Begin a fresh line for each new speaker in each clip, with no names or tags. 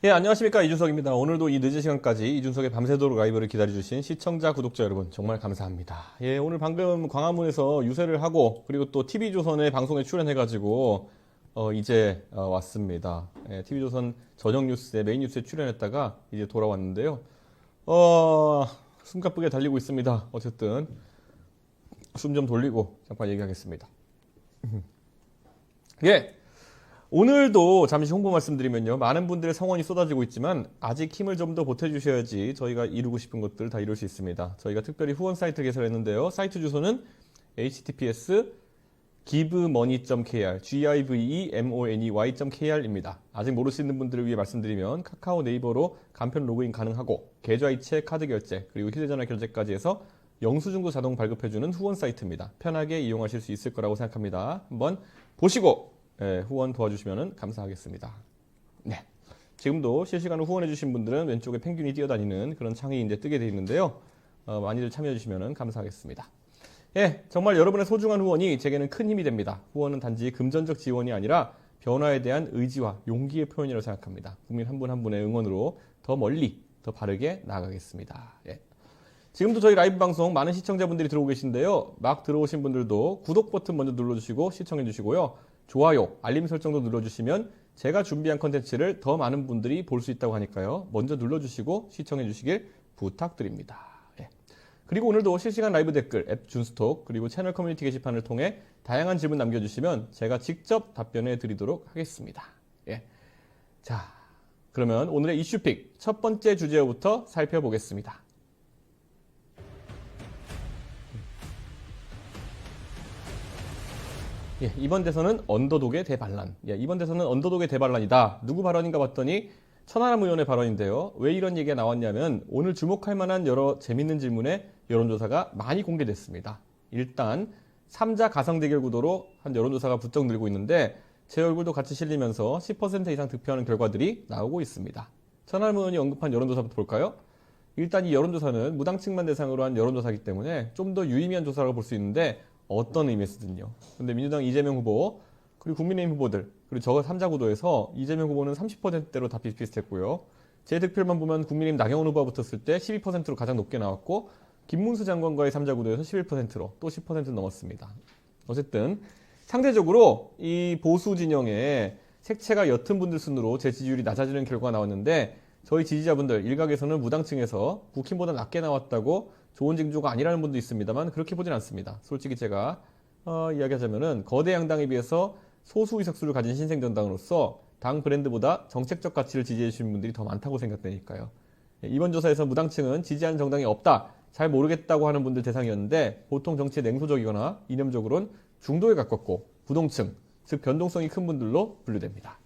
예, 안녕하십니까. 이준석입니다. 오늘도 이 늦은 시간까지 이준석의 밤새도록 라이브를 기다려주신 시청자, 구독자 여러분, 정말 감사합니다. 예, 오늘 방금 광화문에서 유세를 하고, 그리고 또 TV조선의 방송에 출연해가지고, 이제 왔습니다. 예, TV조선 저녁 뉴스에, 메인 뉴스에 출연했다가 이제 돌아왔는데요. 숨가쁘게 달리고 있습니다. 어쨌든, 숨 좀 돌리고 잠깐 얘기하겠습니다. 예. 오늘도 잠시 홍보 말씀드리면요. 많은 분들의 성원이 쏟아지고 있지만 아직 힘을 좀 더 보태주셔야지 저희가 이루고 싶은 것들 다 이룰 수 있습니다. 저희가 특별히 후원 사이트 개설했는데요. 사이트 주소는 https givemoney.kr givemoney.kr입니다. 아직 모르시는 분들을 위해 말씀드리면 카카오 네이버로 간편 로그인 가능하고 계좌이체, 카드 결제, 그리고 휴대전화 결제까지 해서 영수증도 자동 발급해주는 후원 사이트입니다. 편하게 이용하실 수 있을 거라고 생각합니다. 한번 보시고 후원 도와주시면 감사하겠습니다. 네. 지금도 실시간으로 후원해주신 분들은 왼쪽에 펭귄이 뛰어다니는 그런 창이 이제 뜨게 되어 있는데요. 많이들 참여해주시면 감사하겠습니다. 예, 정말 여러분의 소중한 후원이 제게는 큰 힘이 됩니다. 후원은 단지 금전적 지원이 아니라 변화에 대한 의지와 용기의 표현이라고 생각합니다. 국민 한 분 한 분의 응원으로 더 멀리, 더 바르게 나아가겠습니다. 예. 지금도 저희 라이브 방송 많은 시청자분들이 들어오고 계신데요. 막 들어오신 분들도 구독 버튼 먼저 눌러주시고 시청해 주시고요. 좋아요, 알림 설정도 눌러주시면 제가 준비한 컨텐츠를 더 많은 분들이 볼 수 있다고 하니까요. 먼저 눌러주시고 시청해 주시길 부탁드립니다. 예. 그리고 오늘도 실시간 라이브 댓글, 앱 준스톡, 그리고 채널 커뮤니티 게시판을 통해 다양한 질문 남겨주시면 제가 직접 답변해 드리도록 하겠습니다. 예. 자, 그러면 오늘의 이슈픽 첫 번째 주제부터 살펴보겠습니다. 예, 이번 대선은 언더독의 대반란. 예, 이번 대선은 언더독의 대반란이다. 누구 발언인가 봤더니 천하람 의원의 발언인데요. 왜 이런 얘기가 나왔냐면 오늘 주목할 만한 여러 재밌는 질문에 여론조사가 많이 공개됐습니다. 일단 3자 가상 대결 구도로 한 여론조사가 부쩍 늘고 있는데 제 얼굴도 같이 실리면서 10% 이상 득표하는 결과들이 나오고 있습니다. 천하람 의원이 언급한 여론조사부터 볼까요? 일단 이 여론조사는 무당층만 대상으로 한 여론조사이기 때문에 좀 더 유의미한 조사라고 볼 수 있는데 어떤 의미에서든요. 근데 민주당 이재명 후보, 그리고 국민의힘 후보들, 그리고 저 3자 구도에서 이재명 후보는 30%대로 다 비슷비슷했고요. 제 득표만 보면 국민의힘 나경원 후보가 붙었을 때 12%로 가장 높게 나왔고 김문수 장관과의 3자 구도에서 11%로 또 10% 넘었습니다. 어쨌든 상대적으로 이 보수 진영의 색채가 옅은 분들 순으로 제 지지율이 낮아지는 결과가 나왔는데 저희 지지자분들 일각에서는 무당층에서 국힘보다 낮게 나왔다고 좋은 징조가 아니라는 분도 있습니다만 그렇게 보진 않습니다. 솔직히 제가 이야기하자면은 거대 양당에 비해서 소수 의석수를 가진 신생정당으로서 당 브랜드보다 정책적 가치를 지지해 주시는 분들이 더 많다고 생각되니까요. 이번 조사에서 무당층은 지지하는 정당이 없다, 잘 모르겠다고 하는 분들 대상이었는데 보통 정치에 냉소적이거나 이념적으로는 중도에 가깝고 부동층, 즉 변동성이 큰 분들로 분류됩니다.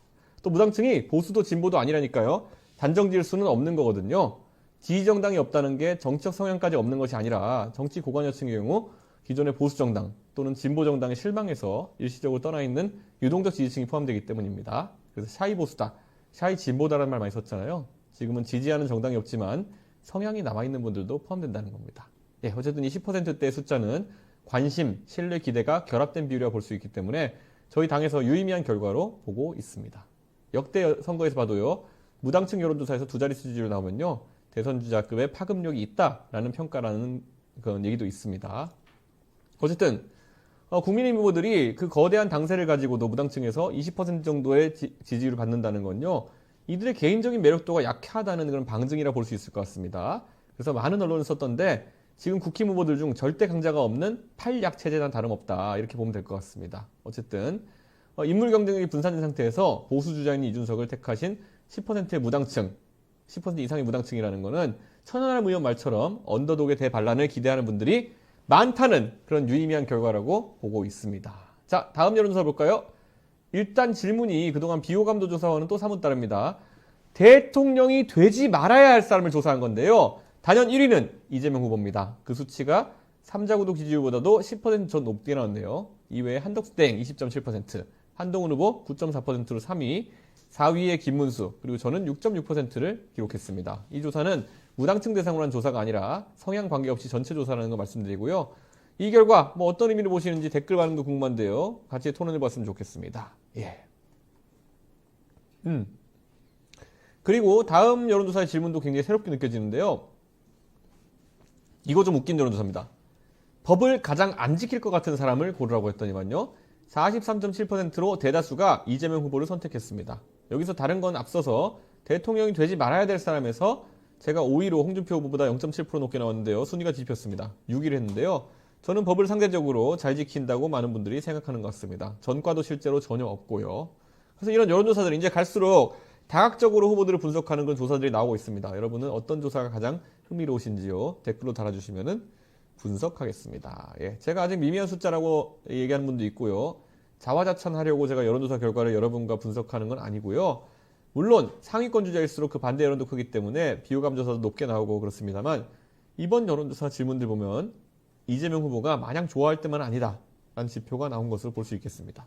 또 무당층이 보수도 진보도 아니라니까요. 단정 지을 수는 없는 거거든요. 지지정당이 없다는 게 정치적 성향까지 없는 것이 아니라 정치 고관여층의 경우 기존의 보수정당 또는 진보정당에 실망해서 일시적으로 떠나 있는 유동적 지지층이 포함되기 때문입니다. 그래서 샤이 보수다, 샤이 진보다라는 말 많이 썼잖아요. 지금은 지지하는 정당이 없지만 성향이 남아있는 분들도 포함된다는 겁니다. 예, 어쨌든 이 10%대의 숫자는 관심, 신뢰, 기대가 결합된 비율이라고 볼 수 있기 때문에 저희 당에서 유의미한 결과로 보고 있습니다. 역대 선거에서 봐도요. 무당층 여론조사에서 두 자릿수 지지율 나오면요. 대선 주자급의 파급력이 있다라는 평가라는 그런 얘기도 있습니다. 어쨌든 국민의힘 후보들이 그 거대한 당세를 가지고도 무당층에서 20% 정도의 지지율을 받는다는 건요. 이들의 개인적인 매력도가 약하다는 그런 방증이라 볼 수 있을 것 같습니다. 그래서 많은 언론을 썼던데 지금 국힘 후보들 중 절대 강자가 없는 팔약 체제나 다름없다 이렇게 보면 될 것 같습니다. 어쨌든 인물 경쟁력이 분산된 상태에서 보수 주자인 이준석을 택하신 10%의 무당층, 10% 이상의 무당층이라는 것은 천하람 의원 말처럼 언더독의 대반란을 기대하는 분들이 많다는 그런 유의미한 결과라고 보고 있습니다. 자, 다음 여론조사 볼까요? 일단 질문이 그동안 비호감도 조사와는 또 사뭇 다릅니다. 대통령이 되지 말아야 할 사람을 조사한 건데요. 단연 1위는 이재명 후보입니다. 그 수치가 3자 구도 지지율보다도 10% 높게 나왔네요. 이외에 한덕수 땡 20.7%, 한동훈 후보 9.4%로 3위, 4위에 김문수, 그리고 저는 6.6%를 기록했습니다. 이 조사는 무당층 대상으로 한 조사가 아니라 성향 관계없이 전체 조사라는 거 말씀드리고요. 이 결과 뭐 어떤 의미로 보시는지 댓글 반응도 궁금한데요. 같이 토론해 봤으면 좋겠습니다. 예. 그리고 다음 여론조사의 질문도 굉장히 새롭게 느껴지는데요. 이거 좀 웃긴 여론조사입니다. 법을 가장 안 지킬 것 같은 사람을 고르라고 했더니만요. 43.7%로 대다수가 이재명 후보를 선택했습니다. 여기서 다른 건 앞서서 대통령이 되지 말아야 될 사람에서 제가 5위로 홍준표 후보보다 0.7% 높게 나왔는데요. 순위가 뒤집혔습니다. 6위를 했는데요. 저는 법을 상대적으로 잘 지킨다고 많은 분들이 생각하는 것 같습니다. 전과도 실제로 전혀 없고요. 그래서 이런 여론조사들이 이제 갈수록 다각적으로 후보들을 분석하는 그런 조사들이 나오고 있습니다. 여러분은 어떤 조사가 가장 흥미로우신지요? 댓글로 달아주시면은 분석하겠습니다. 예, 제가 아직 미미한 숫자라고 얘기하는 분도 있고요. 자화자찬하려고 제가 여론조사 결과를 여러분과 분석하는 건 아니고요. 물론 상위권 주자일수록 그 반대 여론도 크기 때문에 비호감 조사도 높게 나오고 그렇습니다만 이번 여론조사 질문들 보면 이재명 후보가 마냥 좋아할 때만 아니다 라는 지표가 나온 것으로 볼 수 있겠습니다.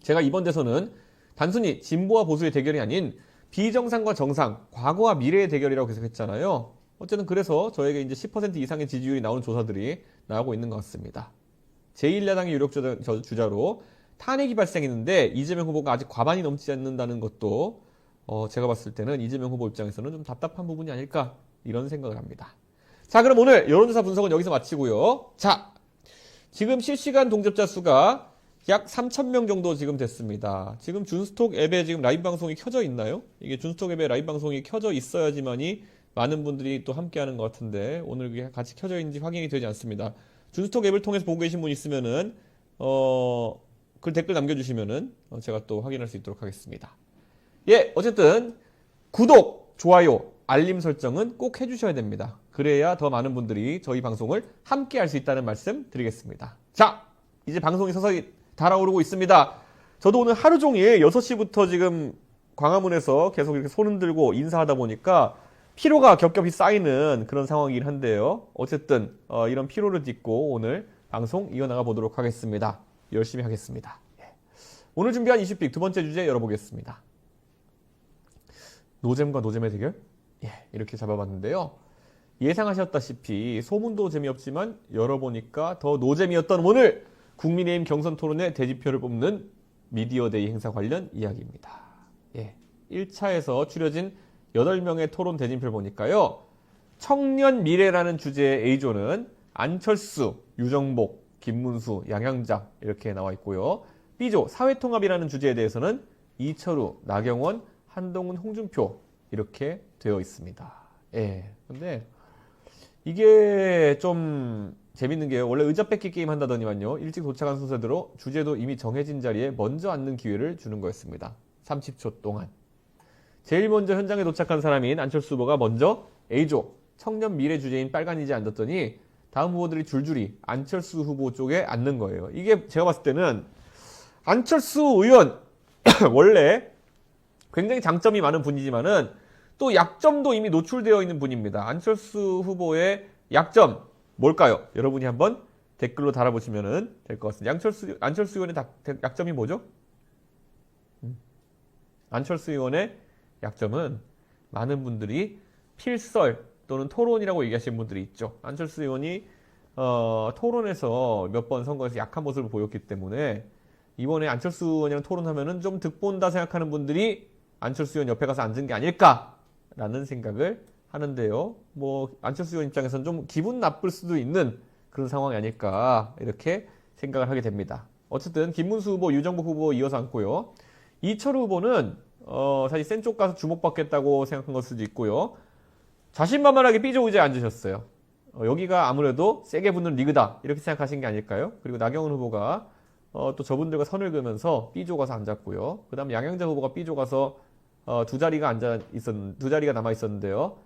제가 이번 대선은 단순히 진보와 보수의 대결이 아닌 비정상과 정상, 과거와 미래의 대결이라고 계속 했잖아요. 어쨌든 그래서 저에게 이제 10% 이상의 지지율이 나오는 조사들이 나오고 있는 것 같습니다. 제1야당의 유력 주자로 탄핵이 발생했는데 이재명 후보가 아직 과반이 넘지 않는다는 것도 제가 봤을 때는 이재명 후보 입장에서는 좀 답답한 부분이 아닐까 이런 생각을 합니다. 자, 그럼 오늘 여론조사 분석은 여기서 마치고요. 자, 지금 실시간 동접자 수가 약 3,000명 정도 지금 됐습니다. 지금 준스톡 앱에 지금 라이브 방송이 켜져 있나요? 이게 준스톡 앱에 라이브 방송이 켜져 있어야지만이 많은 분들이 또 함께 하는 것 같은데 오늘 그게 같이 켜져 있는지 확인이 되지 않습니다. 준스톡 앱을 통해서 보고 계신 분 있으면은 그 댓글 남겨주시면은 제가 또 확인할 수 있도록 하겠습니다. 예, 어쨌든 구독, 좋아요, 알림 설정은 꼭 해주셔야 됩니다. 그래야 더 많은 분들이 저희 방송을 함께 할 수 있다는 말씀 드리겠습니다. 자, 이제 방송이 서서히 달아오르고 있습니다. 저도 오늘 하루 종일 6시부터 지금 광화문에서 계속 이렇게 손 흔들고 인사하다 보니까 피로가 겹겹이 쌓이는 그런 상황이긴 한데요. 어쨌든 이런 피로를 딛고 오늘 방송 이어나가 보도록 하겠습니다. 열심히 하겠습니다. 예. 오늘 준비한 이슈픽 두 번째 주제 열어보겠습니다. 노잼과 노잼의 대결? 예, 이렇게 잡아봤는데요. 예상하셨다시피 소문도 재미없지만 열어보니까 더 노잼이었던 오늘 국민의힘 경선 토론의 대지표를 뽑는 미디어데이 행사 관련 이야기입니다. 예, 1차에서 추려진 8명의 토론 대진표를 보니까요. 청년 미래라는 주제의 A조는 안철수, 유정복, 김문수, 양양자 이렇게 나와 있고요. B조 사회통합이라는 주제에 대해서는 이철우, 나경원, 한동훈, 홍준표 이렇게 되어 있습니다. 예, 근데 이게 좀 재밌는 게요. 원래 의자 뺏기 게임 한다더니만요. 일찍 도착한 순서대로 주제도 이미 정해진 자리에 먼저 앉는 기회를 주는 거였습니다. 30초 동안. 제일 먼저 현장에 도착한 사람인 안철수 후보가 먼저 A조 청년 미래 주제인 빨간이지에 앉았더니 다음 후보들이 줄줄이 안철수 후보 쪽에 앉는 거예요. 이게 제가 봤을 때는 안철수 의원 원래 굉장히 장점이 많은 분이지만은 또 약점도 이미 노출되어 있는 분입니다. 안철수 후보의 약점 뭘까요? 여러분이 한번 댓글로 달아보시면 될 것 같습니다. 안철수 의원의 약점이 뭐죠? 안철수 의원의 약점은 많은 분들이 필설 또는 토론이라고 얘기하시는 분들이 있죠. 안철수 의원이 토론에서 몇 번 선거에서 약한 모습을 보였기 때문에 이번에 안철수 의원이랑 토론하면은 좀 득본다 생각하는 분들이 안철수 의원 옆에 가서 앉은 게 아닐까라는 생각을 하는데요. 뭐 안철수 의원 입장에서는 좀 기분 나쁠 수도 있는 그런 상황이 아닐까 이렇게 생각을 하게 됩니다. 어쨌든 김문수 후보, 유정복 후보 이어서 앉고요. 이철우 후보는 사실 센 쪽 가서 주목받겠다고 생각한 걸 수도 있고요. 자신만만하게 B조 의자에 앉으셨어요. 여기가 아무래도 세게 붙는 리그다 이렇게 생각하신 게 아닐까요? 그리고 나경원 후보가 또 저분들과 선을 그으면서 B조 가서 앉았고요. 그 다음 양양자 후보가 B조 가서 두 자리가 남아 있었는데요.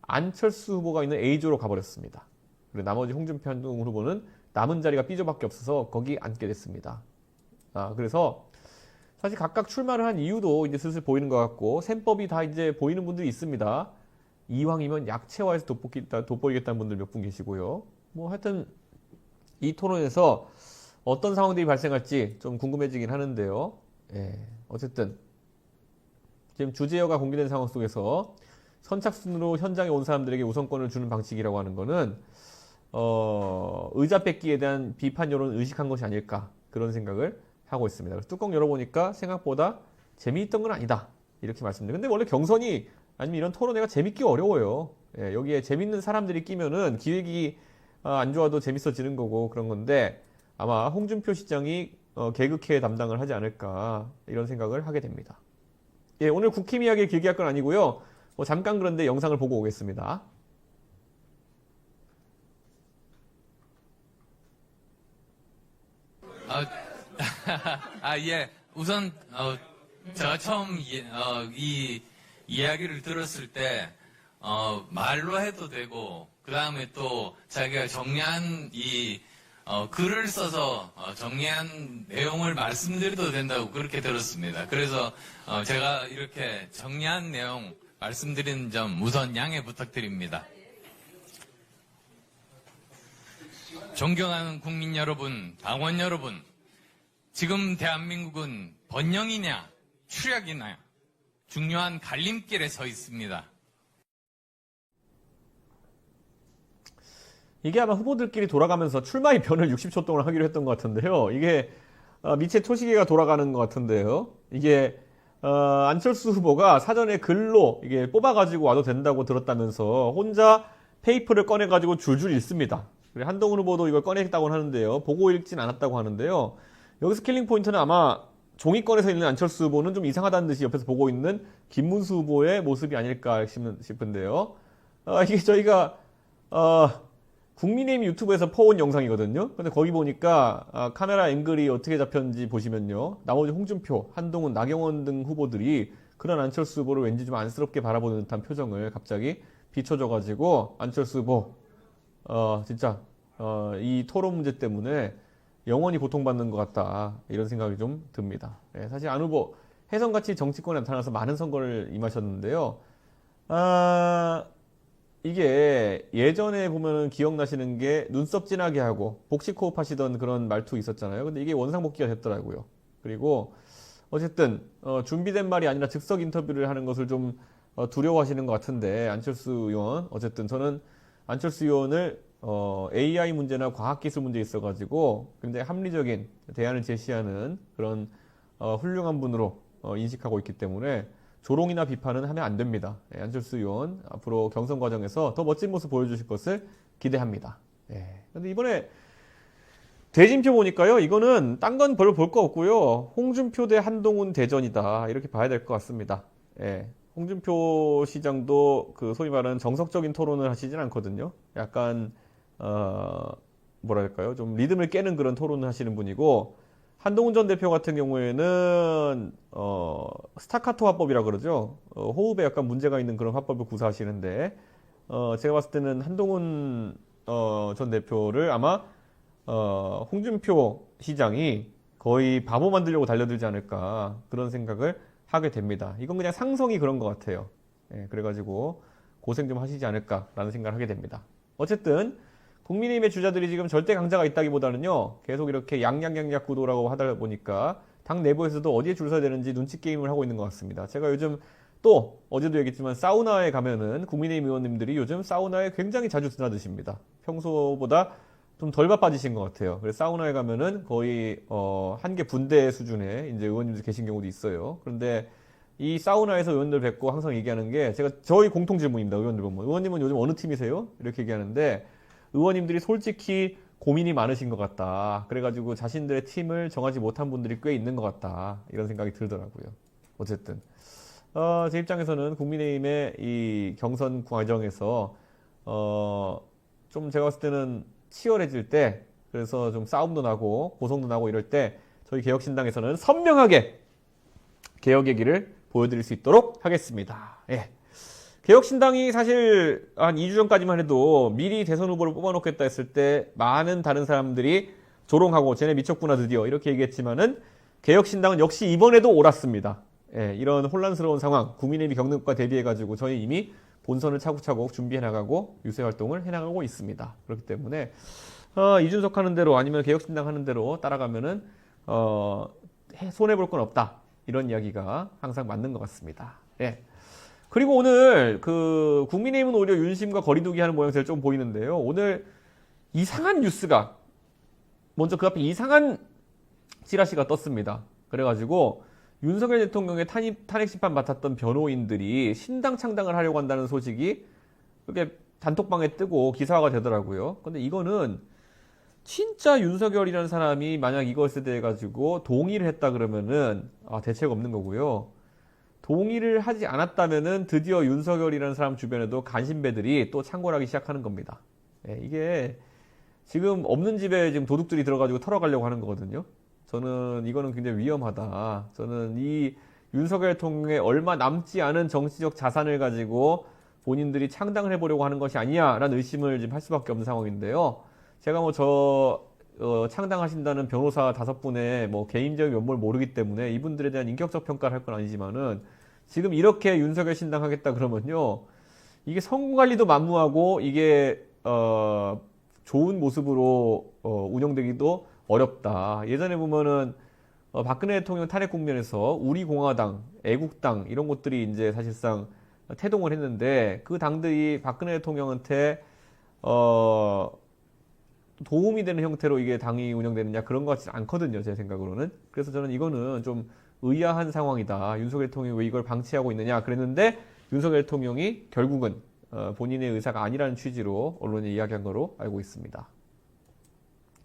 안철수 후보가 있는 A조로 가버렸습니다. 그리고 나머지 홍준표, 한동훈 후보는 남은 자리가 B조밖에 없어서 거기 앉게 됐습니다. 그래서 사실 각각 출마를 한 이유도 이제 슬슬 보이는 것 같고 셈법이 다 이제 보이는 분들이 있습니다. 이왕이면 약체화해서 돋보이겠다는 분들 몇 분 계시고요. 뭐 하여튼 이 토론에서 어떤 상황들이 발생할지 좀 궁금해지긴 하는데요. 예, 어쨌든 지금 주제어가 공개된 상황 속에서 선착순으로 현장에 온 사람들에게 우선권을 주는 방식이라고 하는 거는 의자 뺏기에 대한 비판 여론을 의식한 것이 아닐까 그런 생각을 하고 있습니다. 그래서 뚜껑 열어보니까 생각보다 재미있던 건 아니다. 이렇게 말씀드려요. 근데 원래 경선이 아니면 이런 토론회가 재밌기 어려워요. 예, 여기에 재밌는 사람들이 끼면은 기획이 안 좋아도 재밌어지는 거고 그런 건데 아마 홍준표 시장이 개그캐 담당을 하지 않을까 이런 생각을 하게 됩니다. 예, 오늘 국힘 이야기 길게 할 건 아니고요. 잠깐 그런데 영상을 보고 오겠습니다.
예. 우선, 제가 처음 이 이야기를 들었을 때, 말로 해도 되고, 그 다음에 또 자기가 정리한 글을 써서 정리한 내용을 말씀드려도 된다고 그렇게 들었습니다. 그래서 제가 이렇게 정리한 내용 말씀드리는 점 우선 양해 부탁드립니다. 존경하는 국민 여러분, 당원 여러분, 지금 대한민국은 번영이냐, 추락이냐, 중요한 갈림길에 서 있습니다.
이게 아마 후보들끼리 돌아가면서 출마 이변을 60초 동안 하기로 했던 것 같은데요. 이게 미체 초시계가 돌아가는 것 같은데요. 이게 안철수 후보가 사전에 글로 이게 뽑아가지고 와도 된다고 들었다면서 혼자 페이퍼를 꺼내가지고 줄줄 읽습니다. 그리고 한동훈 후보도 이걸 꺼냈다고 하는데요. 보고 읽진 않았다고 하는데요. 여기서 킬링 포인트는 아마 종이권에서 읽는 안철수 후보는 좀 이상하다는 듯이 옆에서 보고 있는 김문수 후보의 모습이 아닐까 싶은데요. 이게 저희가 국민의힘 유튜브에서 퍼온 영상이거든요. 근데 거기 보니까 카메라 앵글이 어떻게 잡혔는지 보시면요. 나머지 홍준표, 한동훈, 나경원 등 후보들이 그런 안철수 후보를 왠지 좀 안쓰럽게 바라보는 듯한 표정을 갑자기 비춰줘가지고 안철수 후보 진짜 이 토론 문제 때문에 영원히 고통받는 것 같다 이런 생각이 좀 듭니다. 예, 사실 안 후보 혜성같이 정치권에 나타나서 많은 선거를 임하셨는데요. 이게 예전에 보면은 기억나시는 게 눈썹 진하게 하고 복식 호흡 하시던 그런 말투 있었잖아요. 근데 이게 원상복귀가 됐더라고요. 그리고 어쨌든 준비된 말이 아니라 즉석 인터뷰를 하는 것을 좀 두려워하시는 것 같은데 안철수 의원 어쨌든 저는 안철수 의원을 AI 문제나 과학기술 문제에 있어가지고 굉장히 합리적인 대안을 제시하는 그런 훌륭한 분으로 인식하고 있기 때문에 조롱이나 비판은 하면 안 됩니다. 예, 안철수 의원 앞으로 경선 과정에서 더 멋진 모습 보여주실 것을 기대합니다. 예. 근데 이번에 대진표 보니까요, 이거는 딴 건 별로 볼 거 없고요. 홍준표 대 한동훈 대전이다 이렇게 봐야 될 것 같습니다. 예. 홍준표 시장도 그 소위 말하는 정석적인 토론을 하시진 않거든요. 약간 뭐랄까요, 좀 리듬을 깨는 그런 토론을 하시는 분이고. 한동훈 전 대표 같은 경우에는 스타카토 화법이라 그러죠. 호흡에 약간 문제가 있는 그런 화법을 구사하시는데 제가 봤을 때는 한동훈 전 대표를 아마 홍준표 시장이 거의 바보 만들려고 달려들지 않을까 그런 생각을 하게 됩니다. 이건 그냥 상성이 그런 것 같아요. 예, 그래가지고 고생 좀 하시지 않을까라는 생각을 하게 됩니다. 어쨌든 국민의힘의 주자들이 지금 절대 강자가 있다기보다는요, 계속 이렇게 양양양약 구도라고 하다 보니까 당 내부에서도 어디에 줄 서야 되는지 눈치 게임을 하고 있는 것 같습니다. 제가 요즘 또 어제도 얘기했지만 사우나에 가면은 국민의힘 의원님들이 요즘 사우나에 굉장히 자주 드나드십니다. 평소보다 좀 덜 바빠지신 것 같아요. 그래서 사우나에 가면은 거의 한 개 분대 수준의 이제 의원님들 계신 경우도 있어요. 그런데 이 사우나에서 의원들 뵙고 항상 얘기하는 게 제가 저희 공통 질문입니다. 의원들 보면 의원님은 요즘 어느 팀이세요? 이렇게 얘기하는데. 의원님들이 솔직히 고민이 많으신 것 같다. 그래가지고 자신들의 팀을 정하지 못한 분들이 꽤 있는 것 같다. 이런 생각이 들더라고요. 어쨌든 제 입장에서는 국민의힘의 이 경선 과정에서 좀 제가 봤을 때는 치열해질 때 그래서 좀 싸움도 나고 고성도 나고 이럴 때 저희 개혁신당에서는 선명하게 개혁의 길을 보여드릴 수 있도록 하겠습니다. 예. 개혁신당이 사실 한 2주 전까지만 해도 미리 대선 후보를 뽑아놓겠다 했을 때 많은 다른 사람들이 조롱하고 쟤네 미쳤구나 드디어 이렇게 얘기했지만은 개혁신당은 역시 이번에도 옳았습니다. 예, 이런 혼란스러운 상황 국민의힘이 겪는 것과 대비해가지고 저희 이미 본선을 차곡차곡 준비해 나가고 유세 활동을 해나가고 있습니다. 그렇기 때문에 이준석 하는 대로 아니면 개혁신당 하는 대로 따라가면은 손해볼 건 없다 이런 이야기가 항상 맞는 것 같습니다. 예. 그리고 오늘 그 국민의힘은 오히려 윤심과 거리두기 하는 모양새를 좀 보이는데요. 오늘 이상한 뉴스가 먼저 그 앞에 이상한 찌라시가 떴습니다. 그래가지고 윤석열 대통령의 탄핵 심판 맡았던 변호인들이 신당 창당을 하려고 한다는 소식이 그게 단톡방에 뜨고 기사화가 되더라고요. 근데 이거는 진짜 윤석열이라는 사람이 만약 이것에 대해 가지고 동의를 했다 그러면은 대책 없는 거고요. 동의를 하지 않았다면은 드디어 윤석열이라는 사람 주변에도 간신배들이 또 창궐하기 시작하는 겁니다. 예, 이게 지금 없는 집에 지금 도둑들이 들어가지고 털어가려고 하는 거거든요. 저는 이거는 굉장히 위험하다. 저는 이 윤석열 대통령의 얼마 남지 않은 정치적 자산을 가지고 본인들이 창당을 해보려고 하는 것이 아니냐라는 의심을 지금 할 수밖에 없는 상황인데요. 제가 창당하신다는 변호사 5분의 개인적인 면모를 모르기 때문에 이분들에 대한 인격적 평가를 할 건 아니지만은 지금 이렇게 윤석열 신당하겠다 그러면요. 이게 선거관리도 만무하고 이게 좋은 모습으로 운영되기도 어렵다. 예전에 보면은 박근혜 대통령 탄핵 국면에서 우리공화당, 애국당 이런 것들이 이제 사실상 태동을 했는데 그 당들이 박근혜 대통령한테 도움이 되는 형태로 이게 당이 운영되느냐 그런 것 같지 않거든요. 제 생각으로는. 그래서 저는 이거는 좀 의아한 상황이다. 윤석열 대통령이 왜 이걸 방치하고 있느냐 그랬는데 윤석열 대통령이 결국은 본인의 의사가 아니라는 취지로 언론에 이야기한 거로 알고 있습니다.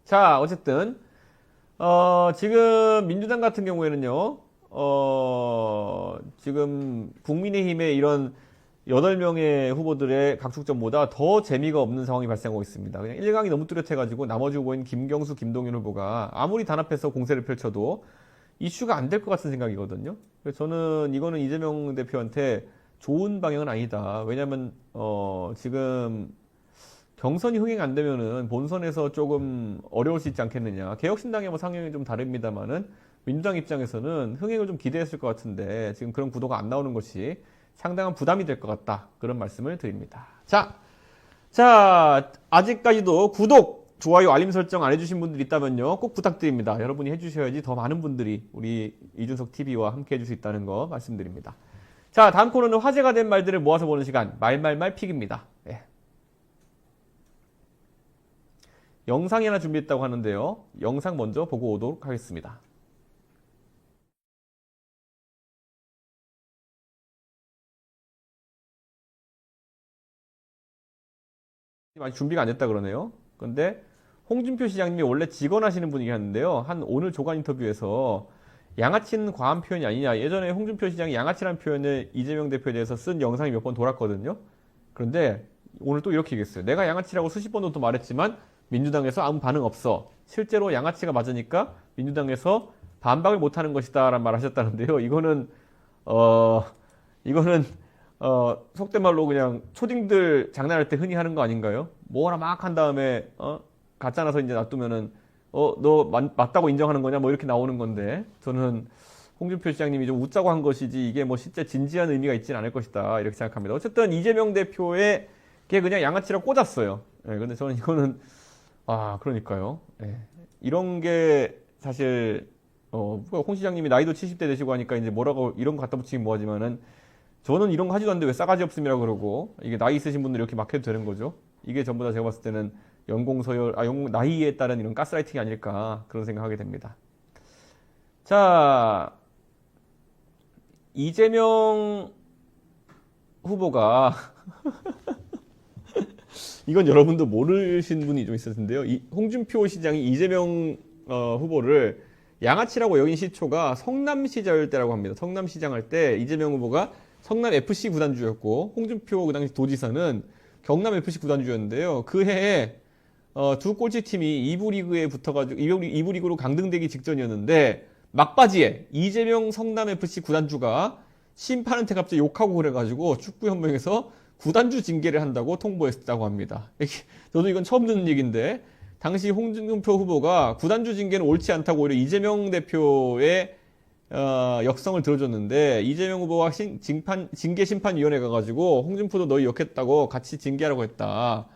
자, 어쨌든 지금 민주당 같은 경우에는요. 지금 국민의힘의 이런 8명의 후보들의 각축전보다 더 재미가 없는 상황이 발생하고 있습니다. 그냥 1강이 너무 뚜렷해가지고 나머지 후보인 김경수, 김동연 후보가 아무리 단합해서 공세를 펼쳐도 이슈가 안 될 것 같은 생각이거든요. 그래서 저는 이거는 이재명 대표한테 좋은 방향은 아니다. 왜냐면 지금 경선이 흥행 안 되면은 본선에서 조금 어려울 수 있지 않겠느냐. 개혁신당의 상황이 좀 다릅니다만은 민주당 입장에서는 흥행을 좀 기대했을 것 같은데 지금 그런 구도가 안 나오는 것이 상당한 부담이 될 것 같다. 그런 말씀을 드립니다. 자, 아직까지도 구독, 좋아요, 알림 설정 안 해주신 분들 있다면요. 꼭 부탁드립니다. 여러분이 해주셔야지 더 많은 분들이 우리 이준석 TV와 함께 해줄 수 있다는 거 말씀드립니다. 자, 다음 코너는 화제가 된 말들을 모아서 보는 시간, 말말말 픽입니다. 예. 영상이 하나 준비했다고 하는데요. 영상 먼저 보고 오도록 하겠습니다. 아직 준비가 안 됐다 그러네요. 근데 홍준표 시장님이 원래 직언하시는 분이긴 한데요. 오늘 조간 인터뷰에서 양아치는 과한 표현이 아니냐. 예전에 홍준표 시장이 양아치라는 표현을 이재명 대표에 대해서 쓴 영상이 몇 번 돌았거든요. 그런데 오늘 또 이렇게 얘기했어요. 내가 양아치라고 수십 번도 또 말했지만 민주당에서 아무 반응 없어. 실제로 양아치가 맞으니까 민주당에서 반박을 못하는 것이다 라는 말을 하셨다는데요. 이거는 속된 말로 그냥 초딩들 장난할 때 흔히 하는 거 아닌가요? 뭐라 막 한 다음에 가짜나서 이제 놔두면은 너 맞다고 인정하는 거냐 뭐 이렇게 나오는 건데 저는 홍준표 시장님이 좀 웃자고 한 것이지 이게 뭐 실제 진지한 의미가 있지는 않을 것이다 이렇게 생각합니다. 어쨌든 이재명 대표의 게 그냥 양아치라고 꽂았어요. 예, 근데 저는 이거는 그러니까요. 예, 이런 게 사실 홍 시장님이 나이도 70대 되시고 하니까 이제 뭐라고 이런 거 갖다 붙이긴 뭐하지만은 저는 이런 거 하지도 않는데 왜 싸가지 없음이라고 그러고 이게 나이 있으신 분들 이렇게 막 해도 되는 거죠. 이게 전부 다 제가 봤을 때는 연공서열, 나이에 따른 이런 가스라이팅이 아닐까 그런 생각하게 됩니다. 자, 이재명 후보가 이건 여러분도 모르신 분이 좀 있을 텐데요. 홍준표 시장이 이재명 후보를 양아치라고 여긴 시초가 성남시절 때라고 합니다. 성남시장 할 때 이재명 후보가 성남 FC 구단주였고 홍준표 그 당시 도지사는 경남 FC 구단주였는데요. 그 해에 두 꼴찌팀이 2부 리그에 붙어가지고 2부 리그로 강등되기 직전이었는데 막바지에 이재명 성남 FC 구단주가 심판한테 갑자기 욕하고 그래가지고 축구연맹에서 구단주 징계를 한다고 통보했다고 합니다. 저도 이건 처음 듣는 얘기인데 당시 홍준표 후보가 구단주 징계는 옳지 않다고 오히려 이재명 대표의 역성을 들어줬는데 이재명 후보가 징계심판위원회 가가지고 홍준표도 너희 욕했다고 같이 징계하라고 했다.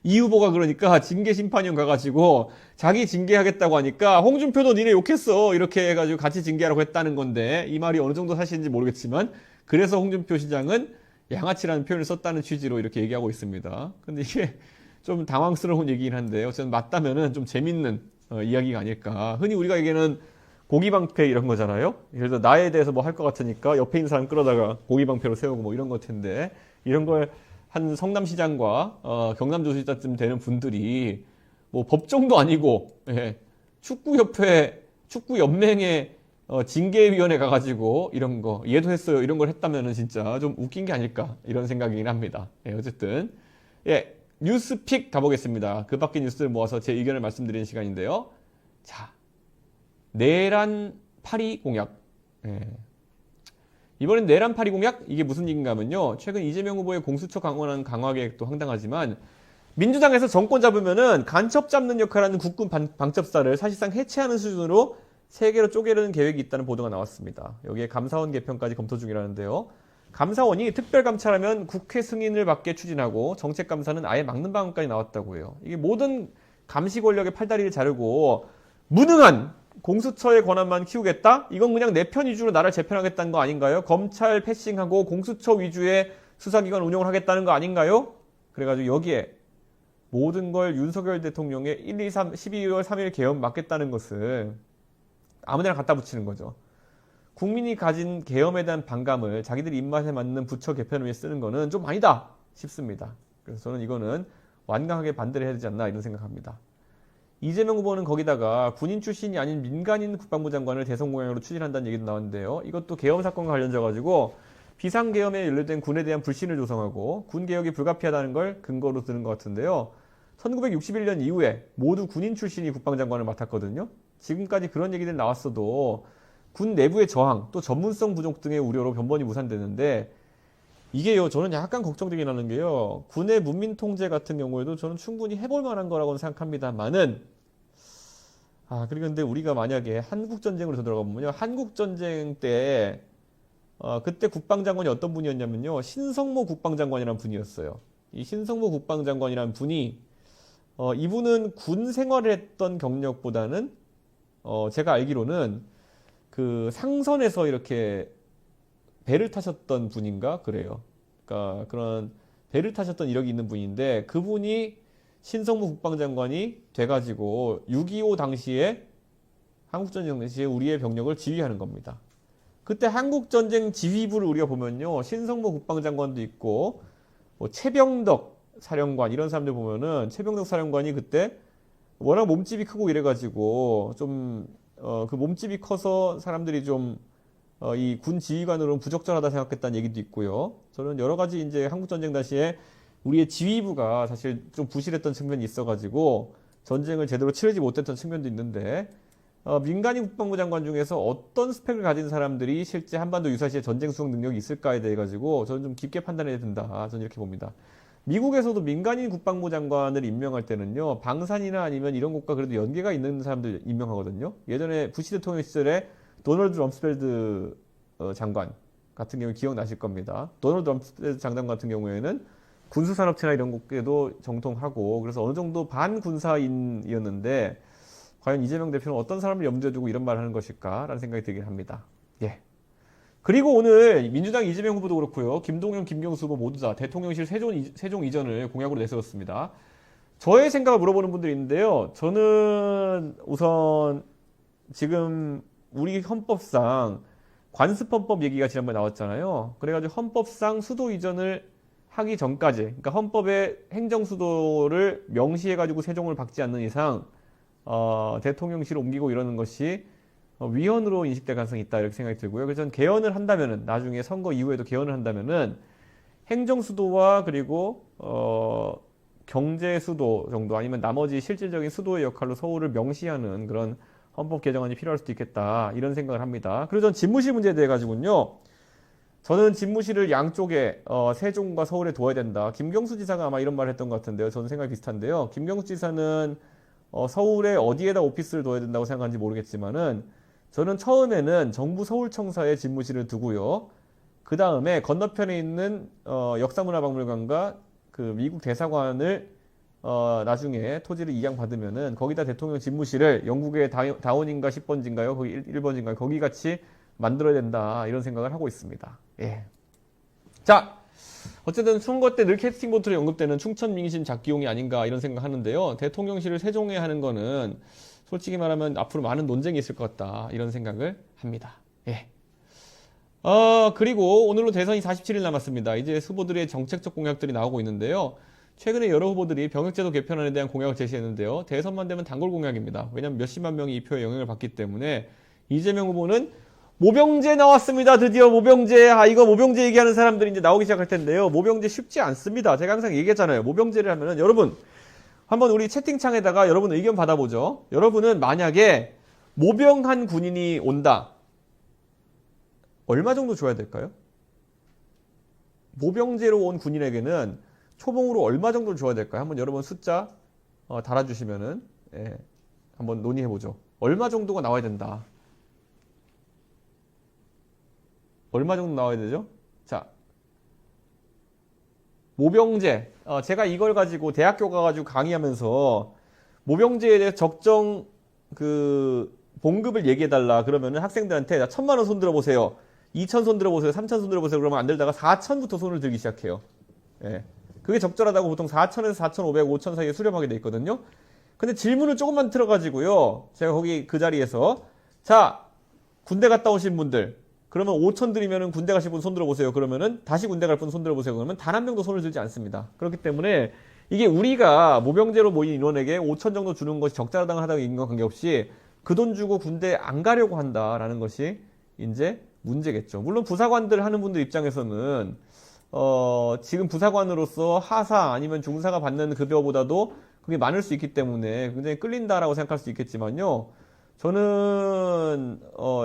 이 후보가 그러니까 징계심판위원 가가지고 자기 징계하겠다고 하니까 홍준표도 니네 욕했어 이렇게 해가지고 같이 징계하라고 했다는 건데 이 말이 어느 정도 사실인지 모르겠지만 그래서 홍준표 시장은 양아치라는 표현을 썼다는 취지로 이렇게 얘기하고 있습니다. 근데 이게 좀 당황스러운 얘기긴 한데 어쨌든 맞다면은 좀 재밌는 이야기가 아닐까. 흔히 우리가 얘기하는 고기방패 이런 거잖아요. 그래서 나에 대해서 뭐 할 것 같으니까 옆에 있는 사람 끌어다가 고기방패로 세우고 뭐 이런 것 텐데 이런 걸 한 성남시장과 경남도지사쯤 되는 분들이 뭐 법정도 아니고 예, 축구협회 축구연맹의 징계위원회 가가지고 이런 거 얘도 했어요 이런 걸 했다면은 진짜 좀 웃긴 게 아닐까 이런 생각이긴 합니다. 예, 어쨌든 예 뉴스픽 가보겠습니다. 그 밖의 뉴스를 모아서 제 의견을 말씀드리는 시간인데요. 자 내란 파리 공약. 예. 이번엔 내란 파리 공약? 이게 무슨 얘기인가 하면요. 최근 이재명 후보의 공수처 강화하는 강화 계획도 황당하지만 민주당에서 정권 잡으면은 간첩 잡는 역할을 하는 국군 방첩사를 사실상 해체하는 수준으로 세 개로 쪼개려는 계획이 있다는 보도가 나왔습니다. 여기에 감사원 개편까지 검토 중이라는데요. 감사원이 특별감찰하면 국회 승인을 받게 추진하고 정책감사는 아예 막는 방안까지 나왔다고 해요. 이게 모든 감시 권력의 팔다리를 자르고 무능한 공수처의 권한만 키우겠다? 이건 그냥 내 편 위주로 나를 재편하겠다는 거 아닌가요? 검찰 패싱하고 공수처 위주의 수사기관 운영을 하겠다는 거 아닌가요? 그래가지고 여기에 모든 걸 윤석열 대통령의 12월 3일 계엄 맡겠다는 것을 아무데나 갖다 붙이는 거죠. 국민이 가진 계엄에 대한 반감을 자기들 입맛에 맞는 부처 개편을 위해 쓰는 거는 좀 아니다 싶습니다. 그래서 저는 이거는 완강하게 반대를 해야 되지 않나 이런 생각합니다. 이재명 후보는 거기다가 군인 출신이 아닌 민간인 국방부 장관을 대선 공약으로 추진한다는 얘기도 나왔는데요. 이것도 계엄 사건과 관련져가지고 비상계엄에 연루된 군에 대한 불신을 조성하고 군 개혁이 불가피하다는 걸 근거로 드는 것 같은데요. 1961년 이후에 모두 군인 출신이 국방장관을 맡았거든요. 지금까지 그런 얘기들 나왔어도 군 내부의 저항 또 전문성 부족 등의 우려로 변번이 무산되는데 이게요 저는 약간 걱정되긴 하는 게요 군의 문민 통제 같은 경우에도 저는 충분히 해볼 만한 거라고 생각합니다만은 그리고 근데 우리가 만약에 한국전쟁으로 들어가보면요 한국전쟁 때 그때 국방장관이 어떤 분이었냐면요 신성모 국방장관이라는 분이었어요. 이 신성모 국방장관이라는 분이 이분은 군 생활을 했던 경력보다는 제가 알기로는 그 상선에서 이렇게 배를 타셨던 분인가 그래요. 그러니까 그런 배를 타셨던 이력이 있는 분인데 그분이 신성무 국방장관이 돼가지고 6.25 당시에 한국전쟁 당시에 우리의 병력을 지휘하는 겁니다. 그때 한국전쟁 지휘부를 우리가 보면요 신성무 국방장관도 있고 뭐 최병덕 사령관 이런 사람들 보면은 최병덕 사령관이 그때 워낙 몸집이 크고 이래가지고 좀 그 몸집이 커서 사람들이 좀 이 군 지휘관으로는 부적절하다 생각했다는 얘기도 있고요. 저는 여러 가지 이제 한국전쟁 당시에 우리의 지휘부가 사실 좀 부실했던 측면이 있어가지고 전쟁을 제대로 치르지 못했던 측면도 있는데 민간인 국방부 장관 중에서 어떤 스펙을 가진 사람들이 실제 한반도 유사시에 전쟁 수행 능력이 있을까에 대해 가지고 저는 좀 깊게 판단해야 된다. 저는 이렇게 봅니다. 미국에서도 민간인 국방부 장관을 임명할 때는요 방산이나 아니면 이런 곳과 그래도 연계가 있는 사람들 임명하거든요. 예전에 부시 대통령 시절에 도널드 럼스펠드 장관 같은 경우 기억나실 겁니다. 도널드 럼스펠드 장관 같은 경우에는 군수산업체나 이런 곳에도 정통하고 그래서 어느 정도 반군사인이었는데 과연 이재명 대표는 어떤 사람을 염두에 두고 이런 말을 하는 것일까라는 생각이 들긴 합니다. 예. 그리고 오늘 민주당 이재명 후보도 그렇고요. 김동연, 김경수 후보 모두 다 대통령실 세종 이전을 공약으로 내세웠습니다. 저의 생각을 물어보는 분들이 있는데요. 저는 우선 지금 우리 헌법상 관습헌법 얘기가 지난번에 나왔잖아요. 그래가지고 헌법상 수도 이전을 하기 전까지, 그러니까 헌법의 행정수도를 명시해가지고 세종을 박지 않는 이상 대통령실을 옮기고 이러는 것이 위헌으로 인식될 가능성이 있다 이렇게 생각이 들고요. 그래서 저는 개헌을 한다면은 나중에 선거 이후에도 개헌을 한다면은 행정수도와 그리고 경제수도 정도 아니면 나머지 실질적인 수도의 역할로 서울을 명시하는 그런 헌법 개정안이 필요할 수도 있겠다 이런 생각을 합니다. 그리고 전 집무실 문제에 대해 가지고는요. 저는 집무실을 양쪽에 세종과 서울에 둬야 된다. 김경수 지사가 아마 이런 말을 했던 것 같은데요. 저는 생각이 비슷한데요. 김경수 지사는 서울에 어디에다 오피스를 둬야 된다고 생각하는지 모르겠지만은 저는 처음에는 정부 서울청사에 집무실을 두고요. 그 다음에 건너편에 있는 역사문화박물관과 그 미국 대사관을 나중에 토지를 이양받으면은 거기다 대통령 집무실을 영국의 다운인가 10번지인가요? 거기 1번지인가요? 거기 같이 만들어야 된다. 이런 생각을 하고 있습니다. 예. 자, 어쨌든 선거 때 늘 캐스팅 보트로 언급되는 충천 민심 잡기용이 아닌가 이런 생각 하는데요. 대통령실을 세종에 하는 거는 솔직히 말하면 앞으로 많은 논쟁이 있을 것 같다. 이런 생각을 합니다. 예. 그리고 오늘로 대선이 47일 남았습니다. 이제 후보들의 정책적 공약들이 나오고 있는데요. 최근에 여러 후보들이 병역제도 개편안에 대한 공약을 제시했는데요. 대선만 되면 단골 공약입니다. 왜냐하면 몇십만 명이 이 표에 영향을 받기 때문에 이재명 후보는 모병제 나왔습니다. 드디어 모병제. 이거 모병제 얘기하는 사람들이 이제 나오기 시작할 텐데요. 모병제 쉽지 않습니다. 제가 항상 얘기했잖아요. 모병제를 하면은 여러분 한번 우리 채팅창에다가 여러분 의견 받아보죠. 여러분은 만약에 모병한 군인이 온다. 얼마 정도 줘야 될까요? 모병제로 온 군인에게는 초봉으로 얼마 정도 줘야 될까요? 한번 여러분 숫자 달아주시면은 예, 한번 논의해보죠. 얼마 정도가 나와야 된다. 얼마 정도 나와야 되죠? 자, 모병제. 제가 이걸 가지고 대학교 가가지고 강의하면서 모병제에 대해서 적정 봉급을 얘기해달라. 그러면은 학생들한테 1,000만 원 손 들어보세요. 2,000 손 들어보세요. 3,000 손 들어보세요. 그러면 안 들다가 4,000부터 손을 들기 시작해요. 예. 그게 적절하다고 보통 4,000에서 4,500, 5,000 사이에 수렴하게 돼 있거든요. 근데 질문을 조금만 틀어가지고요. 제가 거기 그 자리에서 자, 군대 갔다 오신 분들 그러면 5,000 드리면은 군대 가실 분 손 들어보세요. 그러면은 다시 군대 갈 분 손 들어보세요. 그러면 단 한 명도 손을 들지 않습니다. 그렇기 때문에 이게 우리가 모병제로 모인 인원에게 5,000 정도 주는 것이 적절하다고 인과 관계없이 그 돈 주고 군대 안 가려고 한다라는 것이 이제 문제겠죠. 물론 부사관들 하는 분들 입장에서는 지금 부사관으로서 하사 아니면 중사가 받는 급여보다도 그게 많을 수 있기 때문에 굉장히 끌린다라고 생각할 수 있겠지만요. 저는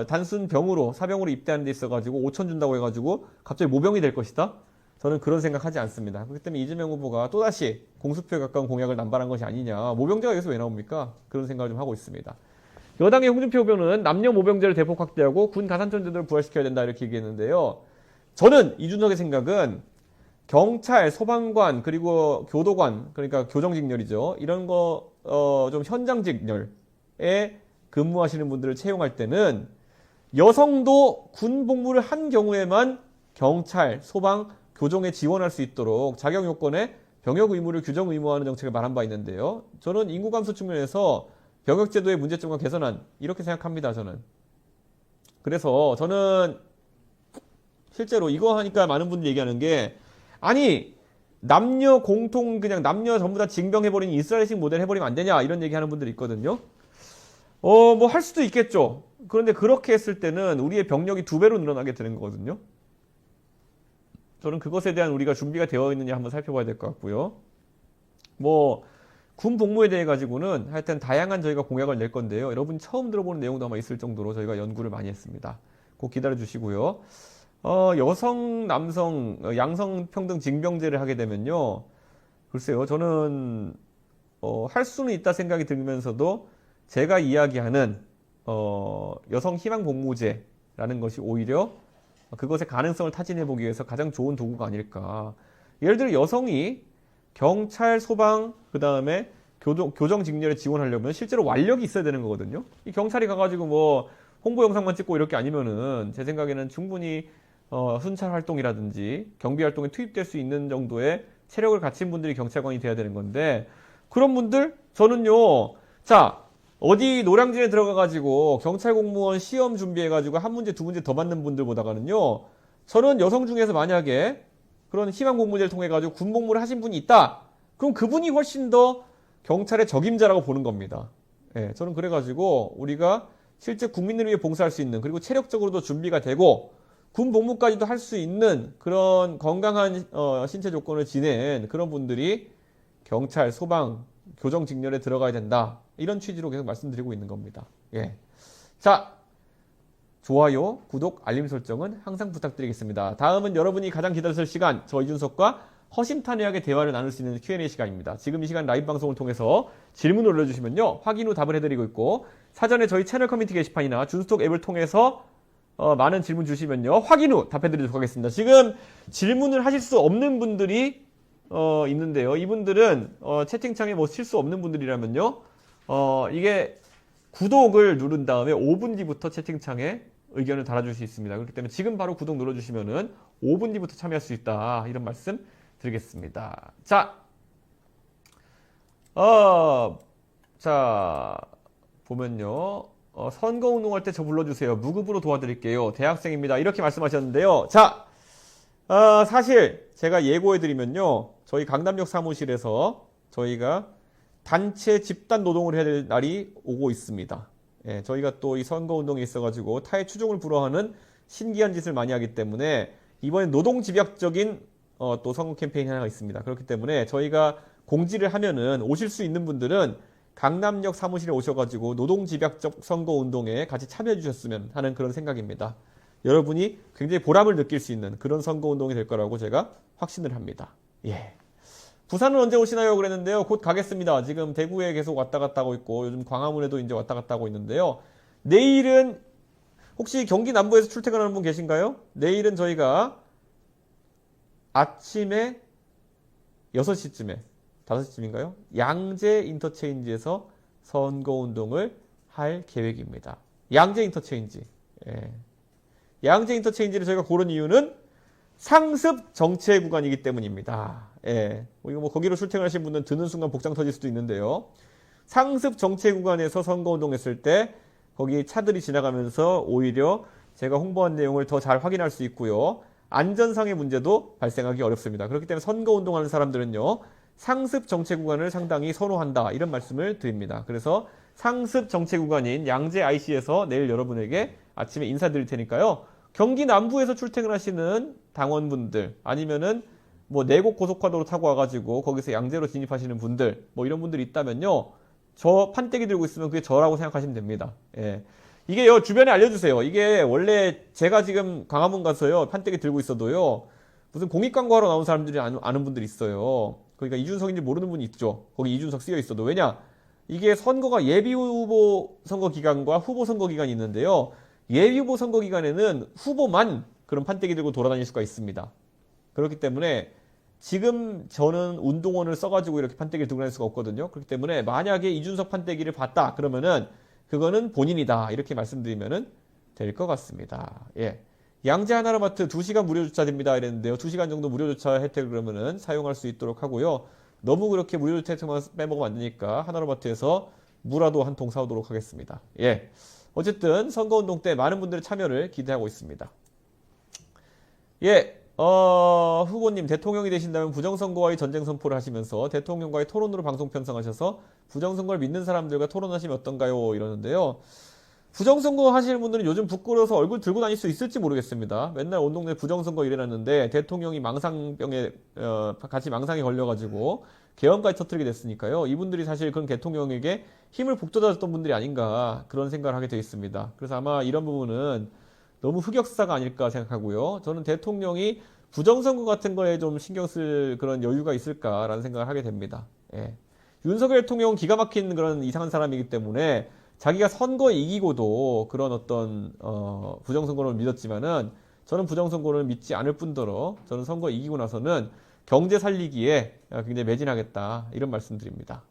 단순 병으로 사병으로 입대하는 데 있어가지고 5,000 준다고 해가지고 갑자기 모병이 될 것이다. 저는 그런 생각하지 않습니다. 그렇기 때문에 이재명 후보가 또다시 공수표에 가까운 공약을 남발한 것이 아니냐. 모병제가 여기서 왜 나옵니까? 그런 생각을 좀 하고 있습니다. 여당의 홍준표 후보는 남녀 모병제를 대폭 확대하고 군 가산점제도를 부활시켜야 된다 이렇게 얘기했는데요. 저는 이준석의 생각은 경찰, 소방관, 그리고 교도관, 그러니까 교정직렬이죠. 이런 거 좀 현장직렬에 근무하시는 분들을 채용할 때는 여성도 군 복무를 한 경우에만 경찰, 소방, 교정에 지원할 수 있도록 자격 요건에 병역 의무를 규정 의무화하는 정책을 말한 바 있는데요. 저는 인구 감소 측면에서 병역제도의 문제점과 개선안 이렇게 생각합니다. 저는. 그래서 저는 실제로 이거 하니까 많은 분들이 얘기하는 게 아니 남녀 공통 그냥 남녀 전부 다 징병해버리는 이스라엘식 모델 해버리면 안 되냐 이런 얘기하는 분들이 있거든요. 뭐 할 수도 있겠죠. 그런데 그렇게 했을 때는 우리의 병력이 2배로 늘어나게 되는 거거든요. 저는 그것에 대한 우리가 준비가 되어 있느냐 한번 살펴봐야 될 것 같고요. 군 복무에 대해 가지고는 하여튼 다양한 저희가 공약을 낼 건데요. 여러분 처음 들어보는 내용도 아마 있을 정도로 저희가 연구를 많이 했습니다. 꼭 기다려 주시고요. 여성, 남성, 양성평등 징병제를 하게 되면요. 글쎄요, 저는 할 수는 있다 생각이 들면서도 제가 이야기하는 여성 희망 복무제라는 것이 오히려 그것의 가능성을 타진해 보기 위해서 가장 좋은 도구가 아닐까. 예를 들어 여성이 경찰, 소방, 그 다음에 교정 직렬에 지원하려면 실제로 완력이 있어야 되는 거거든요. 이 경찰이 가가지고 홍보 영상만 찍고 이렇게 아니면은 제 생각에는 충분히 순찰 활동이라든지 경비 활동에 투입될 수 있는 정도의 체력을 갖춘 분들이 경찰관이 돼야 되는 건데 그런 분들 저는요. 자 어디 노량진에 들어가가지고 경찰 공무원 시험 준비해가지고 한 문제 두 문제 더 맞는 분들보다가는요. 저는 여성 중에서 만약에 그런 희망 복무제를 통해 가지고 군 복무를 하신 분이 있다. 그럼 그분이 훨씬 더 경찰의 적임자라고 보는 겁니다. 예, 저는 그래가지고 우리가 실제 국민을 위해 봉사할 수 있는 그리고 체력적으로도 준비가 되고 군 복무까지도 할 수 있는 그런 건강한 신체 조건을 지닌 그런 분들이 경찰, 소방, 교정 직렬에 들어가야 된다. 이런 취지로 계속 말씀드리고 있는 겁니다. 예. 자. 좋아요, 구독, 알림 설정은 항상 부탁드리겠습니다. 다음은 여러분이 가장 기다렸을 시간, 저 이준석과 허심탄회하게 대화를 나눌 수 있는 Q&A 시간입니다. 지금 이 시간 라이브 방송을 통해서 질문을 올려주시면요. 확인 후 답을 해드리고 있고 사전에 저희 채널 커뮤니티 게시판이나 준스톡 앱을 통해서 많은 질문 주시면요. 확인 후 답해드리도록 하겠습니다. 지금 질문을 하실 수 없는 분들이 있는데요. 이분들은 채팅창에 칠 수 없는 분들이라면요. 이게 구독을 누른 다음에 5분 뒤부터 채팅창에 의견을 달아줄 수 있습니다. 그렇기 때문에 지금 바로 구독 눌러주시면은 5분 뒤부터 참여할 수 있다. 이런 말씀 드리겠습니다. 자, 보면요. 선거운동할 때 저 불러주세요. 무급으로 도와드릴게요. 대학생입니다. 이렇게 말씀하셨는데요. 자, 사실 제가 예고해드리면요. 저희 강남역 사무실에서 저희가 단체 집단 노동을 해야 될 날이 오고 있습니다. 예, 저희가 또 이 선거운동에 있어가지고 타의 추종을 불허하는 신기한 짓을 많이 하기 때문에 이번에 노동집약적인 또 선거 캠페인이 하나 있습니다. 그렇기 때문에 저희가 공지를 하면은 오실 수 있는 분들은 강남역 사무실에 오셔가지고 노동집약적 선거운동에 같이 참여해 주셨으면 하는 그런 생각입니다. 여러분이 굉장히 보람을 느낄 수 있는 그런 선거운동이 될 거라고 제가 확신을 합니다. 예. 부산은 언제 오시나요? 그랬는데요. 곧 가겠습니다. 지금 대구에 계속 왔다 갔다 하고 있고 요즘 광화문에도 이제 왔다 갔다 하고 있는데요. 내일은 혹시 경기 남부에서 출퇴근하는 분 계신가요? 내일은 저희가 아침에 6시쯤에 5시쯤인가요? 양재 인터체인지에서 선거운동을 할 계획입니다. 양재 인터체인지. 예. 양재 인터체인지를 저희가 고른 이유는 상습 정체 구간이기 때문입니다. 예. 이거 뭐 거기로 출퇴근하신 분은 드는 순간 복장 터질 수도 있는데요. 상습 정체 구간에서 선거운동 했을 때 거기 차들이 지나가면서 오히려 제가 홍보한 내용을 더 잘 확인할 수 있고요. 안전상의 문제도 발생하기 어렵습니다. 그렇기 때문에 선거운동하는 사람들은요. 상습 정체 구간을 상당히 선호한다. 이런 말씀을 드립니다. 그래서 상습 정체 구간인 양재 IC에서 내일 여러분에게 아침에 인사드릴 테니까요. 경기 남부에서 출퇴근하시는 당원분들 아니면은 뭐 내곡 고속화도로 타고 와가지고 거기서 양재로 진입하시는 분들 뭐 이런 분들이 있다면요. 저 판때기 들고 있으면 그게 저라고 생각하시면 됩니다. 예. 이게요, 주변에 알려주세요. 이게 원래 제가 지금 광화문 가서요, 판때기 들고 있어도요, 무슨 공익광고하러 나온 사람들이 아는 분들이 있어요. 그러니까 이준석인지 모르는 분이 있죠. 거기 이준석 쓰여 있어도. 왜냐? 이게 선거가 예비후보 선거 기간과 후보 선거 기간이 있는데요. 예비후보 선거 기간에는 후보만 그런 판때기 들고 돌아다닐 수가 있습니다. 그렇기 때문에 지금 저는 운동원을 써가지고 이렇게 판때기를 들고 다닐 수가 없거든요. 그렇기 때문에 만약에 이준석 판때기를 봤다 그러면은 그거는 본인이다 이렇게 말씀드리면은 될 것 같습니다. 예. 양재 하나로마트 2시간 무료 주차됩니다 이랬는데요. 2시간 정도 무료 주차 혜택을 그러면은 사용할 수 있도록 하고요. 너무 그렇게 무료 주차 혜택만 빼먹으면 안 되니까 하나로마트에서 무라도 한 통 사오도록 하겠습니다. 예. 어쨌든 선거운동 때 많은 분들의 참여를 기대하고 있습니다. 예. 후보님 대통령이 되신다면 부정선거와의 전쟁 선포를 하시면서 대통령과의 토론으로 방송 편성하셔서 부정선거를 믿는 사람들과 토론하시면 어떤가요? 이러는데요. 부정선거 하시는 분들은 요즘 부끄러워서 얼굴 들고 다닐 수 있을지 모르겠습니다. 맨날 온 동네 부정선거 이래놨는데 대통령이 망상병에 같이 망상에 걸려가지고 계엄까지 터뜨리게 됐으니까요. 이분들이 사실 그런 대통령에게 힘을 북돋아줬던 분들이 아닌가 그런 생각을 하게 되어 있습니다. 그래서 아마 이런 부분은 너무 흑역사가 아닐까 생각하고요. 저는 대통령이 부정선거 같은 거에 좀 신경 쓸 그런 여유가 있을까라는 생각을 하게 됩니다. 예. 윤석열 대통령은 기가 막힌 그런 이상한 사람이기 때문에 자기가 선거 이기고도 그런 어떤 부정선거를 믿었지만은 저는 부정선거를 믿지 않을 뿐더러 저는 선거 이기고 나서는 경제 살리기에 굉장히 매진하겠다 이런 말씀드립니다.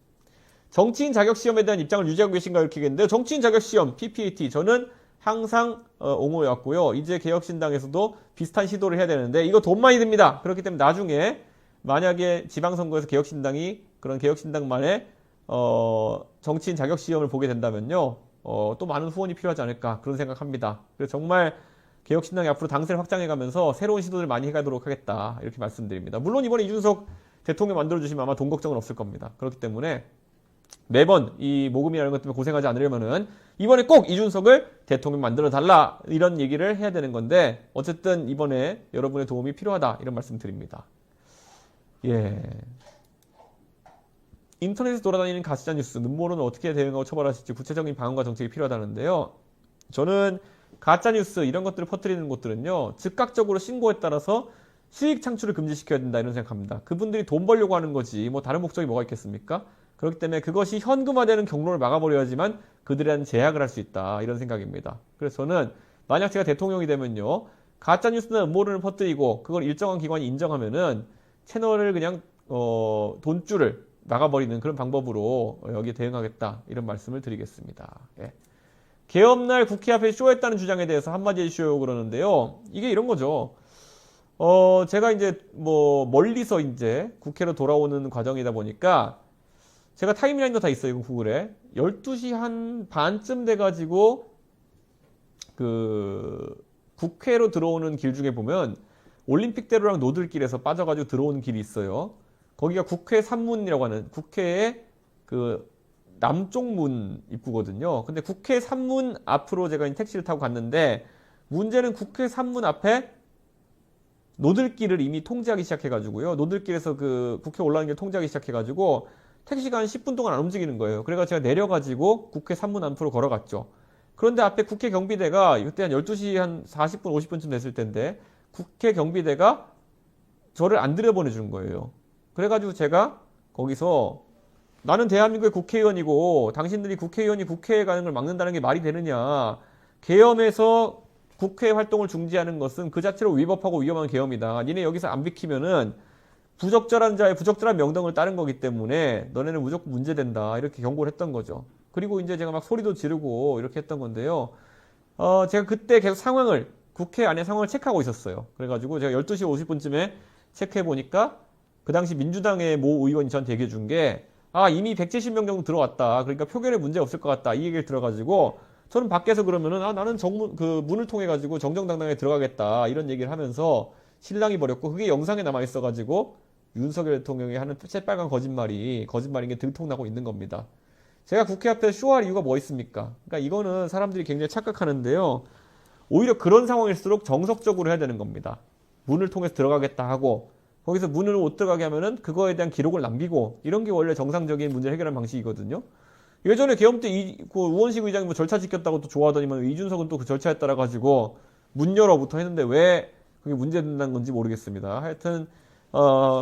정치인 자격시험에 대한 입장을 유지하고 계신가 이렇게 얘기했는데 정치인 자격시험 PPAT 저는 항상 옹호해왔고요. 이제 개혁신당에서도 비슷한 시도를 해야 되는데 이거 돈 많이 듭니다. 그렇기 때문에 나중에 만약에 지방선거에서 개혁신당이 그런 개혁신당만의 정치인 자격시험을 보게 된다면요. 또 많은 후원이 필요하지 않을까 그런 생각합니다. 그래서 정말 개혁신당이 앞으로 당세를 확장해가면서 새로운 시도를 많이 해가도록 하겠다 이렇게 말씀드립니다. 물론 이번에 이준석 대통령 만들어주시면 아마 돈 걱정은 없을 겁니다. 그렇기 때문에 매번 이 모금이라는 것 때문에 고생하지 않으려면은 이번에 꼭 이준석을 대통령 만들어 달라 이런 얘기를 해야 되는 건데 어쨌든 이번에 여러분의 도움이 필요하다 이런 말씀 드립니다. 예. 인터넷에 돌아다니는 가짜 뉴스, 음모론을 어떻게 대응하고 처벌하실지 구체적인 방안과 정책이 필요하다는데요. 저는 가짜 뉴스 이런 것들을 퍼뜨리는 곳들은요. 즉각적으로 신고에 따라서 수익 창출을 금지시켜야 된다 이런 생각합니다. 그분들이 돈 벌려고 하는 거지 뭐 다른 목적이 뭐가 있겠습니까? 그렇기 때문에 그것이 현금화되는 경로를 막아버려야지만 그들에 대한 제약을 할 수 있다 이런 생각입니다. 그래서 저는 만약 제가 대통령이 되면요. 가짜뉴스나 음모론을 퍼뜨리고 그걸 일정한 기관이 인정하면은 채널을 그냥 돈줄을 막아버리는 그런 방법으로 여기에 대응하겠다 이런 말씀을 드리겠습니다. 예. 개업날 국회 앞에 쇼했다는 주장에 대해서 한마디 해주셔요 그러는데요. 이게 이런 거죠. 제가 이제 뭐 멀리서 이제 국회로 돌아오는 과정이다 보니까 제가 타임라인도 다 있어요. 이거 구글에. 12시 한 반쯤 돼가지고 그 국회로 들어오는 길 중에 보면 올림픽대로랑 노들길에서 빠져가지고 들어오는 길이 있어요. 거기가 국회 산문이라고 하는 국회의 그 남쪽 문 입구거든요. 근데 국회 산문 앞으로 제가 택시를 타고 갔는데 문제는 국회 산문 앞에 노들길을 이미 통제하기 시작해가지고요. 노들길에서 그 국회 올라가는 길 통제하기 시작해가지고 택시가 한 10분 동안 안 움직이는 거예요. 그래서 제가 내려가지고 국회 산문 앞으로 걸어갔죠. 그런데 앞에 국회 경비대가 이때 한 12시 한 40분, 50분쯤 됐을 텐데 국회 경비대가 저를 안 들여보내주는 거예요. 그래가지고 제가 거기서 나는 대한민국의 국회의원이고 당신들이 국회의원이 국회에 가는 걸 막는다는 게 말이 되느냐. 계엄에서 국회 활동을 중지하는 것은 그 자체로 위법하고 위험한 계엄이다. 니네 여기서 안 비키면은 부적절한 자의 부적절한 명령을 따른 거기 때문에 너네는 무조건 문제된다. 이렇게 경고를 했던 거죠. 그리고 이제 제가 막 소리도 지르고 이렇게 했던 건데요. 제가 그때 계속 상황을 국회 안에 상황을 체크하고 있었어요. 그래가지고 제가 12시 50분쯤에 체크해 보니까 그 당시 민주당의 모 의원이 저한테 얘기해 준 게 이미 170명 정도 들어왔다. 그러니까 표결에 문제 없을 것 같다. 이 얘기를 들어가지고 저는 밖에서 그러면은 나는 문을 통해 가지고 정정당당하게 들어가겠다. 이런 얘기를 하면서 실랑이 벌였고 그게 영상에 남아 있어 가지고 윤석열 대통령이 하는 새빨간 거짓말인 게 들통나고 있는 겁니다. 제가 국회 앞에 쇼할 이유가 뭐 있습니까? 그러니까 이거는 사람들이 굉장히 착각하는데요. 오히려 그런 상황일수록 정석적으로 해야 되는 겁니다. 문을 통해서 들어가겠다 하고 거기서 문을 못 들어가게 하면은 그거에 대한 기록을 남기고 이런 게 원래 정상적인 문제를 해결하는 방식이거든요. 예전에 계엄 때 그 우원식 의장이 뭐 절차 지켰다고 또 좋아하더니만 이준석은 또 그 절차에 따라 가지고 문 열어부터 했는데 왜 그게 문제된다는 건지 모르겠습니다. 하여튼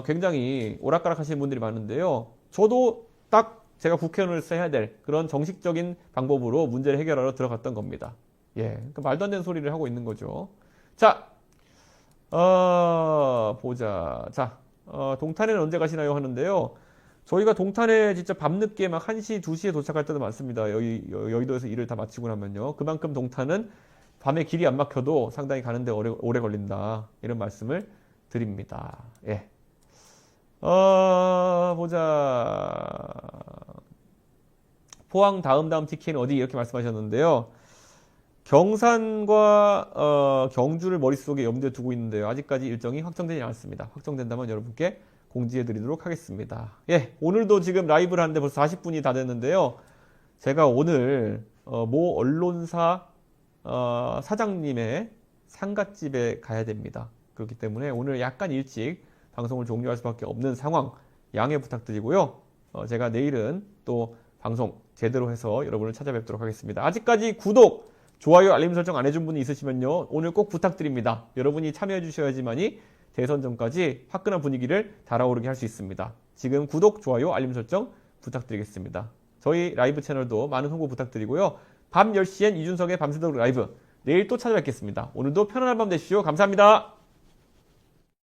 굉장히 오락가락 하시는 분들이 많은데요. 저도 딱 제가 국회의원으로서 해야 될 그런 정식적인 방법으로 문제를 해결하러 들어갔던 겁니다. 예, 그러니까 말도 안 되는 소리를 하고 있는 거죠. 자, 보자. 자, 동탄에는 언제 가시나요? 하는데요. 저희가 동탄에 진짜 밤늦게 막 1시, 2시에 도착할 때도 많습니다. 여의도에서 일을 다 마치고 나면요. 그만큼 동탄은 밤에 길이 안 막혀도 상당히 가는데 오래 걸린다. 이런 말씀을 드립니다. 예. 보자. 포항 다음 티켓은 어디? 이렇게 말씀하셨는데요. 경산과 경주를 머릿속에 염두에 두고 있는데요. 아직까지 일정이 확정되지 않았습니다. 확정된다면 여러분께 공지해 드리도록 하겠습니다. 예, 오늘도 지금 라이브를 하는데 벌써 40분이 다 됐는데요. 제가 오늘 모 언론사 사장님의 상갓집에 가야 됩니다. 그렇기 때문에 오늘 약간 일찍 방송을 종료할 수밖에 없는 상황 양해 부탁드리고요. 제가 내일은 또 방송 제대로 해서 여러분을 찾아뵙도록 하겠습니다. 아직까지 구독, 좋아요, 알림 설정 안 해준 분이 있으시면요. 오늘 꼭 부탁드립니다. 여러분이 참여해 주셔야지만이 대선 전까지 화끈한 분위기를 달아오르게 할 수 있습니다. 지금 구독, 좋아요, 알림 설정 부탁드리겠습니다. 저희 라이브 채널도 많은 홍보 부탁드리고요. 밤 10시엔 이준석의 밤새도록 라이브 내일 또 찾아뵙겠습니다. 오늘도 편안한 밤 되십시오. 감사합니다.